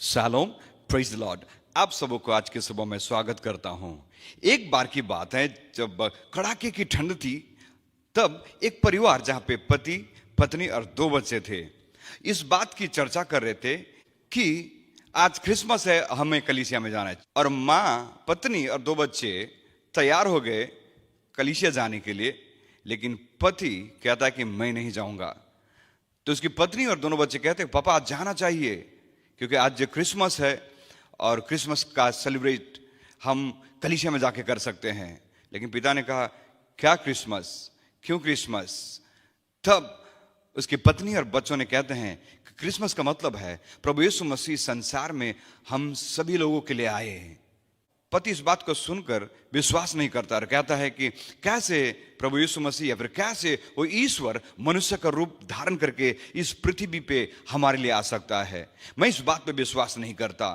Shalom, praise the Lord. आप सबों को आज के सुबह में स्वागत करता हूं। एक बार की बात है, जब कड़ाके की ठंड थी, तब एक परिवार जहां पे पति, पत्नी और 2 बच्चे थे, इस बात की चर्चा कर रहे थे कि आज क्रिसमस है, हमें कलीसिया में जाना है। और माँ, पत्नी और 2 बच्चे तैयार हो गए कलीसिया जाने के लिए, लेकिन पति कहता है कि मैं नहीं जाऊंगा। तो उसकी पत्नी और दोनों बच्चे कहते हैं, पापा आज जाना चाहिए, क्योंकि आज क्रिसमस है और क्रिसमस का सेलिब्रेट हम कलीसिया में जाके कर सकते हैं। लेकिन पिता ने कहा, क्या क्रिसमस, क्यों क्रिसमस? तब उसकी पत्नी और बच्चों ने कहते हैं कि क्रिसमस का मतलब है प्रभु यीशु मसीह संसार में हम सभी लोगों के लिए आए हैं। पति इस बात को सुनकर विश्वास नहीं करता और कहता है कि कैसे प्रभु यीशु मसीह या फिर कैसे वो ईश्वर मनुष्य का रूप धारण करके इस पृथ्वी पे हमारे लिए आ सकता है। मैं इस बात पे विश्वास नहीं करता।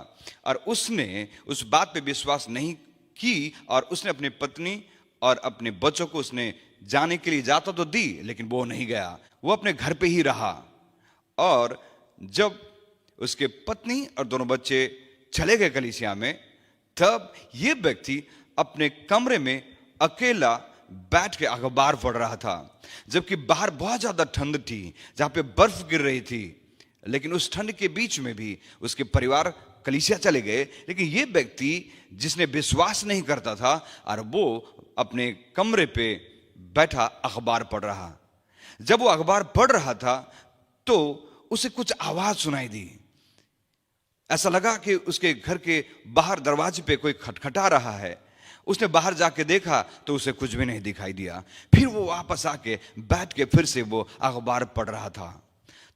और उसने उस बात पे विश्वास नहीं की और उसने अपनी पत्नी और अपने बच्चों को उसने जाने के लिए इजाजत तो दी, लेकिन वो नहीं गया, वो अपने घर पे ही रहा। और जब उसके पत्नी और दोनों बच्चे चले गए कलीसिया में, तब ये व्यक्ति अपने कमरे में अकेला बैठ के अखबार पढ़ रहा था, जबकि बाहर बहुत ज्यादा ठंड थी, जहां पे बर्फ गिर रही थी। लेकिन उस ठंड के बीच में भी उसके परिवार कलीसिया चले गए, लेकिन ये व्यक्ति जिसने विश्वास नहीं करता था और वो अपने कमरे पे बैठा अखबार पढ़ रहा। जब वो अखबार पढ़ रहा था तो उसे कुछ आवाज सुनाई दी। ऐसा लगा कि उसके घर के बाहर दरवाजे पे कोई खटखटा रहा है। उसने बाहर जाके देखा तो उसे कुछ भी नहीं दिखाई दिया। फिर वो वापस आके बैठ के फिर से वो अखबार पढ़ रहा था।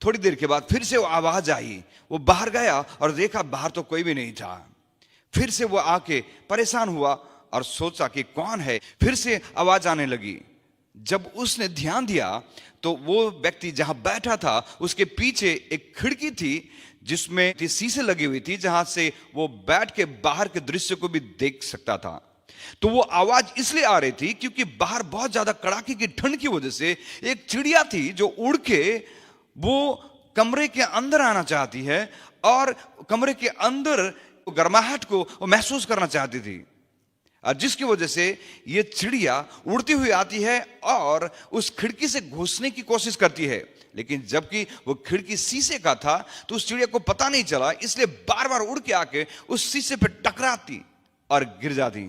थोड़ी देर के बाद फिर से वो आवाज आई। वो बाहर गया और देखा बाहर तो कोई भी नहीं था। फिर से वो आके परेशान हुआ और सोचा कि कौन है। फिर से आवाज आने लगी। जब उसने ध्यान दिया तो वो व्यक्ति जहां बैठा था उसके पीछे एक खिड़की थी जिसमें शीशे लगी हुई थी, जहां से वो बैठ के बाहर के दृश्य को भी देख सकता था। तो वो आवाज इसलिए आ रही थी क्योंकि बाहर बहुत ज्यादा कड़ाके की ठंड की वजह से एक चिड़िया थी जो उड़ के वो कमरे के अंदर आना चाहती है और कमरे के अंदर गर्माहट को महसूस करना चाहती थी। और जिसकी वजह से ये चिड़िया उड़ती हुई आती है और उस खिड़की से घुसने की कोशिश करती है। लेकिन जबकि वो खिड़की शीशे का था तो उस चिड़िया को पता नहीं चला, इसलिए बार बार उड़ के आके उस शीशे पे टकराती और गिर जाती।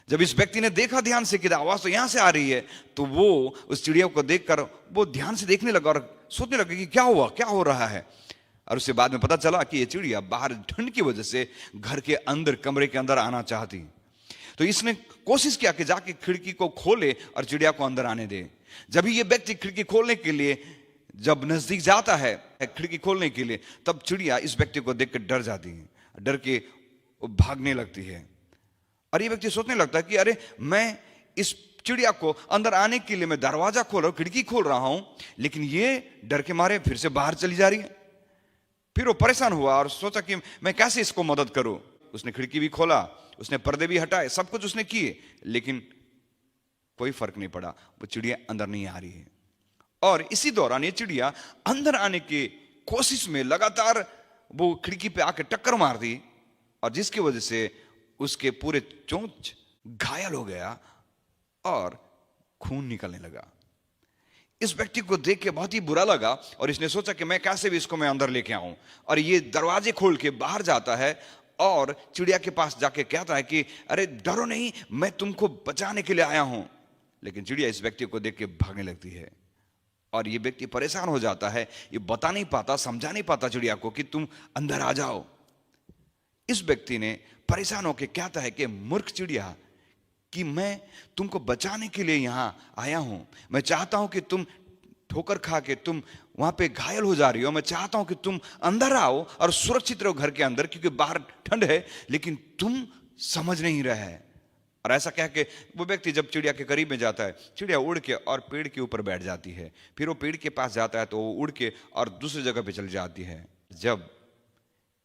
जब इस व्यक्ति ने देखा ध्यान से कि आवाज तो यहां से आ रही है, तो वो उस चिड़िया को देखकर वो ध्यान से देखने लगा और सोचने लगा कि क्या हुआ, क्या हो रहा है। और उसके बाद में पता चला कि ये चिड़िया बाहर ठंड की वजह से घर के अंदर, कमरे के अंदर आना चाहती। तो इसने कोशिश किया कि जाके खिड़की को खोले और चिड़िया को अंदर आने दे। जब ये व्यक्ति खिड़की खोलने के लिए जब नजदीक जाता है खिड़की खोलने के लिए, तब चिड़िया इस व्यक्ति को देखकर डर जाती है, डर के भागने लगती है। और ये व्यक्ति सोचने लगता है कि अरे, मैं इस चिड़िया को अंदर आने के लिए मैं दरवाजा खोल रहा हूं, खिड़की खोल रहा हूं, लेकिन ये डर के मारे फिर से बाहर चली जा रही है। फिर वो परेशान हुआ और सोचा कि मैं कैसे इसको मदद करूं। उसने खिड़की भी खोला, उसने पर्दे भी हटाए, सब कुछ उसने किए, लेकिन कोई फर्क नहीं पड़ा। वो चिड़िया अंदर नहीं आ रही है। और इसी दौरान ये चिड़िया अंदर आने की कोशिश में लगातार वो खिड़की पे आके टक्कर मार दी, और जिसकी वजह से उसके पूरे चोंच घायल हो गया और खून निकलने लगा। इस व्यक्ति को देख के बहुत ही बुरा लगा और इसने सोचा कि मैं कैसे भी इसको मैं अंदर लेके आऊं। और ये दरवाजे खोल के बाहर जाता है और चिड़िया के पास जाके कहता है कि अरे डरो नहीं, मैं तुमको बचाने के लिए आया हूं। लेकिन चिड़िया इस व्यक्ति को देख के भागने लगती है और ये व्यक्ति परेशान हो जाता है। ये बता नहीं पाता, समझा नहीं पाता चिड़िया को कि तुम अंदर आ जाओ। इस व्यक्ति ने परेशान होकर कहता है कि मूर्ख चिड़िया, कि मैं तुमको बचाने के लिए यहां आया हूं। मैं चाहता हूं कि तुम ठोकर खा के तुम वहां पे घायल हो जा रही हो। मैं चाहता हूं कि तुम अंदर आओ और सुरक्षित रहो घर के अंदर, क्योंकि बाहर ठंड है, लेकिन तुम समझ नहीं रहे है। और ऐसा कह के वो व्यक्ति जब चिड़िया के करीब में जाता है, चिड़िया उड़ के और पेड़ के ऊपर बैठ जाती है। फिर वो पेड़ के पास जाता है तो वो उड़ के और दूसरी जगह पे चली जाती है। जब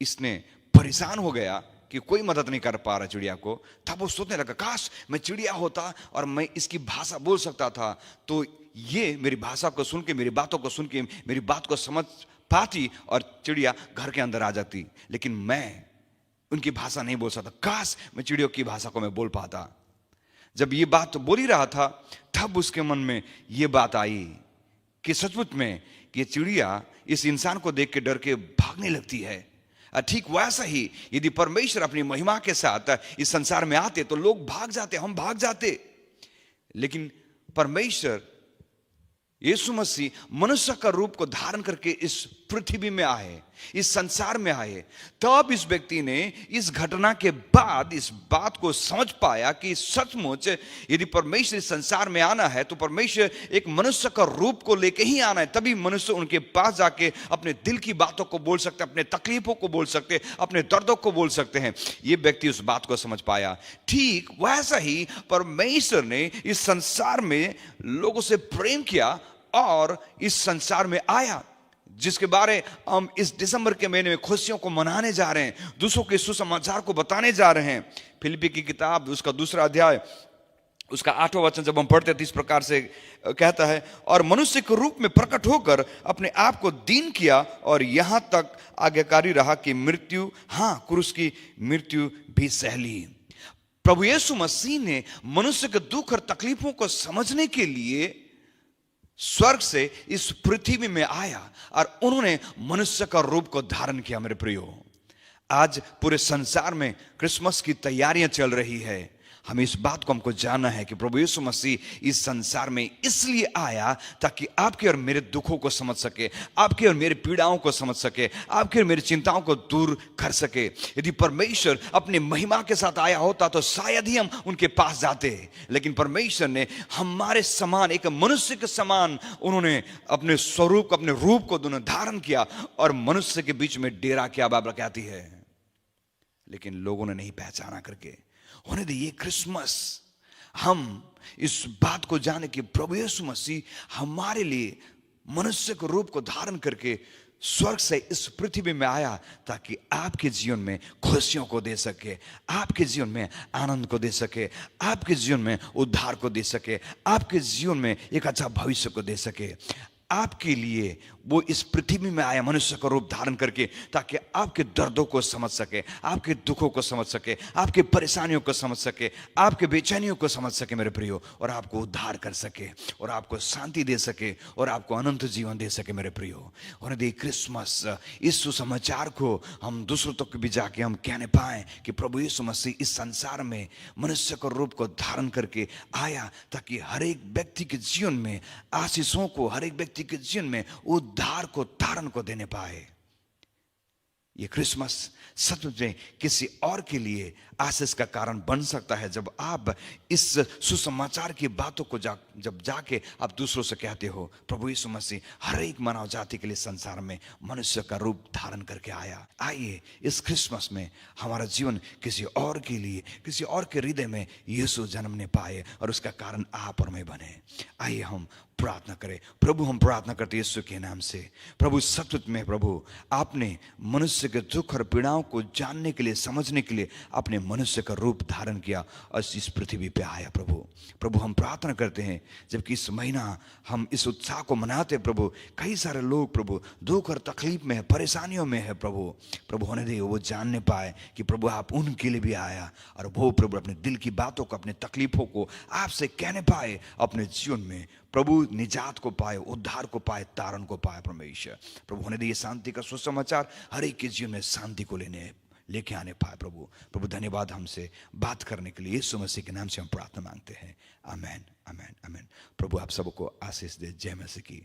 इसने परेशान हो गया कि कोई मदद नहीं कर पा रहा चिड़िया को, तब वो सोचने लगा, काश मैं चिड़िया होता और मैं इसकी भाषा बोल सकता था, तो ये मेरी भाषा को सुन के, मेरी बातों को सुन के, मेरी बात को समझ पाती और चिड़िया घर के अंदर आ जाती, लेकिन मैं उनकी भाषा नहीं बोल सकता। काश मैं चिड़ियों की भाषा को मैं बोल पाता। जब ये बात तो बोल ही रहा था, तब उसके मन में ये बात आई कि सचमुच में ये चिड़िया इस इंसान को देख के डर के भागने लगती है। ठीक वैसा ही यदि परमेश्वर अपनी महिमा के साथ इस संसार में आते तो लोग भाग जाते, हम भाग जाते। लेकिन परमेश्वर यीशु मसीह मनुष्य का रूप को धारण करके इस पृथ्वी में आए, इस संसार में आए। तब इस व्यक्ति ने इस घटना के बाद इस बात को समझ पाया कि सचमुच यदि परमेश्वर इस संसार में आना है तो परमेश्वर एक मनुष्य का रूप को लेके ही आना है। तभी मनुष्य उनके पास जाके अपने दिल की बातों को बोल सकते, अपने तकलीफों को बोल सकते, अपने दर्दों को बोल सकते हैं। ये व्यक्ति उस बात को समझ पाया। ठीक वैसा ही परमेश्वर ने इस संसार में लोगों से प्रेम किया और इस संसार में आया, जिसके बारे हम इस दिसंबर के महीने में खुशियों को मनाने जा रहे हैं, दूसरों के सुसमाचार को बताने जा रहे हैं। फिलिप्पी की किताब उसका 2 अध्याय उसका 8वां वचन जब हम पढ़ते हैं तो इस प्रकार से कहता है, और मनुष्य के रूप में प्रकट होकर अपने आप को दीन किया और यहां तक आज्ञाकारी रहा कि मृत्यु, हाँ क्रूस की मृत्यु भी सह ली। प्रभु यीशु मसीह ने मनुष्य के दुख और तकलीफों को समझने के लिए स्वर्ग से इस पृथ्वी में आया और उन्होंने मनुष्य का रूप को धारण किया। मेरे प्रियो, आज पूरे संसार में क्रिसमस की तैयारियां चल रही है। हमें इस बात को हमको जानना है कि प्रभु यीशु मसीह इस संसार में इसलिए आया ताकि आपके और मेरे दुखों को समझ सके, आपके और मेरे पीड़ाओं को समझ सके, आपके और मेरी चिंताओं को दूर कर सके। यदि परमेश्वर अपनी महिमा के साथ आया होता तो शायद ही हम उनके पास जाते, लेकिन परमेश्वर ने हमारे समान, एक मनुष्य के समान उन्होंने अपने स्वरूप, अपने रूप को दोनों धारण किया और मनुष्य के बीच में डेरा किया। बाइबल कहती है, लेकिन लोगों ने नहीं पहचाना करके होने दे ये क्रिसमस। हम इस बात को जाने कि प्रभु यीशु मसीह हमारे लिए मनुष्य के रूप को धारण करके स्वर्ग से इस पृथ्वी में आया ताकि आपके जीवन में खुशियों को दे सके, आपके जीवन में आनंद को दे सके, आपके जीवन में उद्धार को दे सके, आपके जीवन में एक अच्छा भविष्य को दे सके। आपके लिए वो इस पृथ्वी में आया मनुष्य का रूप धारण करके ताकि आपके दर्दों को समझ सके, आपके दुखों को समझ सके, आपके परेशानियों को समझ सके, आपके बेचैनियों को समझ सके मेरे प्रियो, और आपको उद्धार कर सके और आपको शांति दे सके और आपको अनंत जीवन दे सके मेरे प्रियो। और यदि क्रिसमस इस सुसमाचार को हम दूसरों तक भी जाके हम कहने पाए कि प्रभु यीशु मसीह इस संसार में मनुष्य का रूप को धारण करके आया ताकि हर एक व्यक्ति के जीवन में आशीषों को, हर एक व्यक्ति के जीवन में उद्धार को, तारण को देने पाए। ये क्रिसमस सच में किसी और के लिए आशीष का कारण बन सकता है जब आप इस सुसमाचार की बातों को जब जाके आप दूसरों से कहते हो प्रभु यीशु मसीह हर एक मानव जाति के लिए संसार में मनुष्य का रूप धारण करके आया। आइए इस क्रिसमस में हमारा जीवन किसी और के लिए, किसी और के हृदय में यीशु जन्मने पाए और उसका कारण आप और मैं बने। आइए हम प्रार्थना करें। प्रभु, हम प्रार्थना करते यीशु के नाम से। प्रभु सतत में प्रभु आपने मनुष्य के दुख और पीड़ाओं को जानने के लिए, समझने के लिए अपने मनुष्य का रूप धारण किया और इस पृथ्वी पे आया। प्रभु हम प्रार्थना करते हैं जबकि इस महीना हम इस उत्साह को मनाते प्रभु, कई सारे लोग प्रभु दुख और तकलीफ में है, परेशानियों में है प्रभु होने दे वो जानने पाए कि प्रभु आप उनके लिए भी आया और वो प्रभु अपने दिल की बातों को, अपने तकलीफों को आपसे कहने पाए, अपने जीवन में प्रभु निजात को पाए, उद्धार को पाए, तारण को पाए। परमेश्वर प्रभु होने दे ये शांति का सुसमाचार हर एक के जीवन में शांति को लेके आने पाए। प्रभु धन्यवाद हमसे बात करने के लिए। यीशु मसीह के नाम से हम प्रार्थना मांगते हैं। आमेन, आमेन, आमेन। प्रभु आप सबको आशीष दे। जय मसीह की।